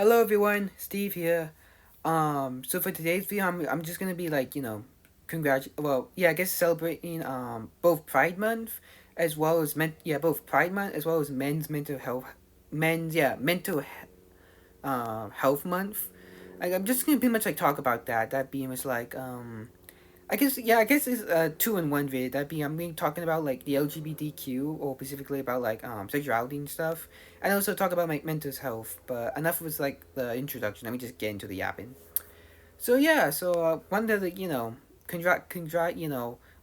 Hello everyone, Steve here. So for today's video, I'm just gonna be like I guess celebrating both Pride Month as well as both Pride Month as well as mental health month. Like I'm just gonna pretty much like talk about that. That being was like I guess it's a two in one vid. That being I'm being talking about like the LGBTQ or specifically about like sexuality and stuff. And also talk about my mental health. But enough was like the introduction. Let me just get into the yapping. So wanted to congrat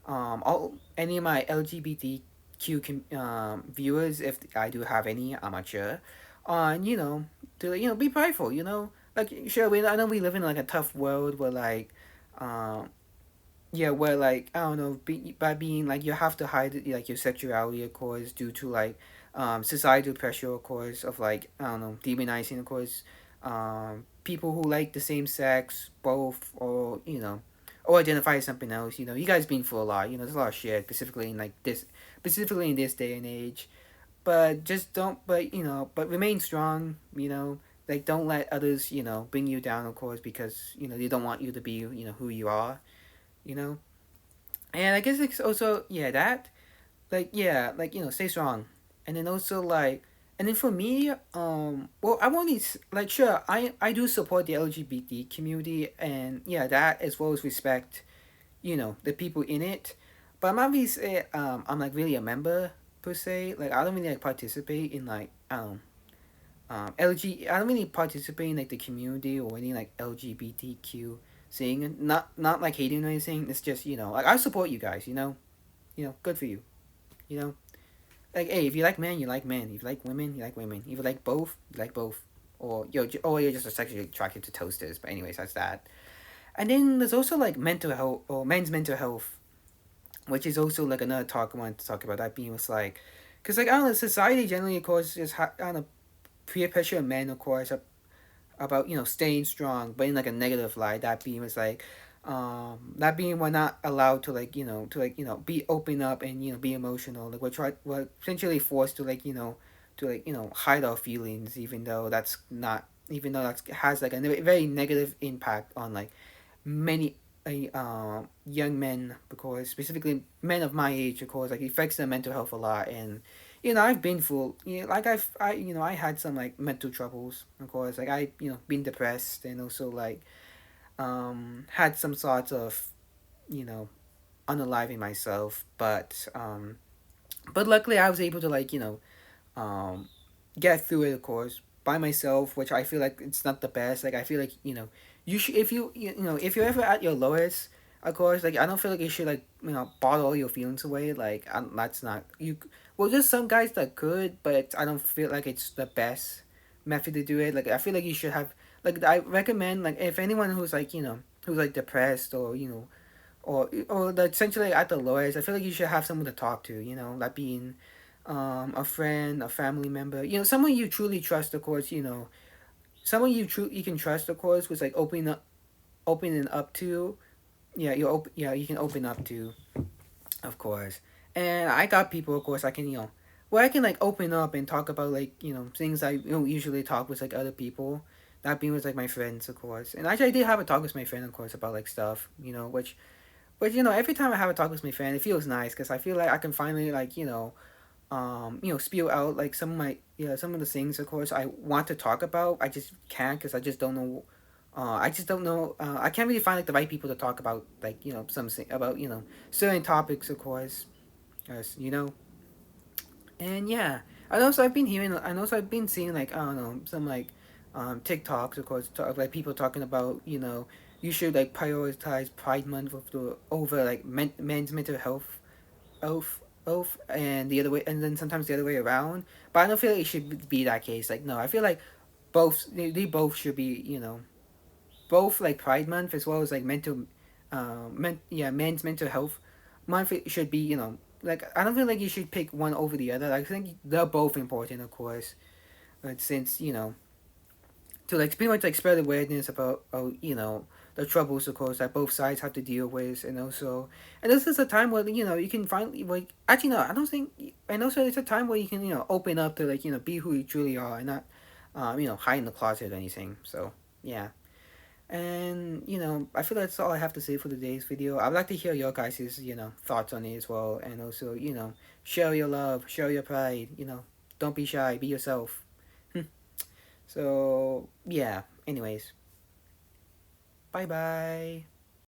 all any of my LGBTQ viewers if I do have any. I'm not sure. On to be prideful. Like sure I know we live in like a tough world where like um where like I don't know, by being like you have to hide like your sexuality, of course, due to like societal pressure, of course, of like I don't know, demonizing, of course, people who like the same sex, both, or or identify as something else. You guys been through a lot. There's a lot of shit, specifically in this day and age. But just don't, but remain strong. Like don't let others, bring you down, of course, because they don't want you to be, who you are. You know and I guess it's also that like stay strong, and then also like and then for me well I want to like sure I do support the LGBT community, and that as well as respect the people in it, but I'm obviously I'm like really a member per se. Like I don't really like participate in like I don't really participate in like the community or any like LGBTQ thing. Not like hating or anything. It's just like I support you guys. Good for you. You know, like hey, if you like men, you like men. If you like women, you like women. If you like both, you like both. Or you're just sexually attracted to toasters. But anyways, that's that. And then there's also like mental health or men's mental health, which is also like another talk I wanted to talk about. That being was like, because like I don't know, society generally of course is I don't know, peer pressure on men of course about staying strong, but in like a negative light. That being was like that being we're not allowed to like be open up and be emotional. Like we're essentially forced to like hide our feelings, even though that has like a very negative impact on like many young men, because specifically men of my age, of course, like it affects their mental health a lot. And I've been through, like I had some like mental troubles, of course. Like I been depressed, and also like had some sorts of you know unaliving myself, but luckily I was able to like um get through it, of course, by myself, which I feel like it's not the best. Like I feel like you should, if if you're ever at your lowest, of course, like I don't feel like you should like bottle all your feelings away. Like that's not you. Well, there's some guys that could, but I don't feel like it's the best method to do it. Like I feel like you should have, like I recommend, like if anyone who's like who's like depressed, or or like essentially at the lowest, I feel like you should have someone to talk to. Like being a friend, a family member, someone you truly trust, of course. Someone you can trust, of course, was like opening up to. You can open up to, of course. And I got people, of course, I can where I can like open up and talk about like things I don't usually talk with like other people. That being with like my friends, of course. And actually, I did have a talk with my friend, of course, about like stuff, which every time I have a talk with my friend, it feels nice because I feel like I can finally like spill out like some of the things, of course, I want to talk about. I just can't because I just don't know. I just don't know. I can't really find like the right people to talk about, like something about certain topics, of course, as and and also I've been hearing, and also I've been seeing like I don't know, some like TikToks, of course, like people talking about you should like prioritize Pride Month over like men's mental health, and the other way, and then sometimes the other way around. But I don't feel like it should be that case. Like no, I feel like they both should be both like Pride Month as well as like men's mental health month. It should be like I don't feel like you should pick one over the other. Like, I think they're both important, of course. But since to like pretty much like spread awareness about the troubles, of course, that both sides have to deal with. And this is a time where you can finally, like, actually no, I don't think. And also it's a time where you can open up to like be who you truly are, and not hide in the closet or anything. So yeah. And I feel that's all I have to say for today's video. I'd like to hear your guys' thoughts on it as well, and also share your love, share your pride. Don't be shy, be yourself. So yeah. Anyways, bye bye.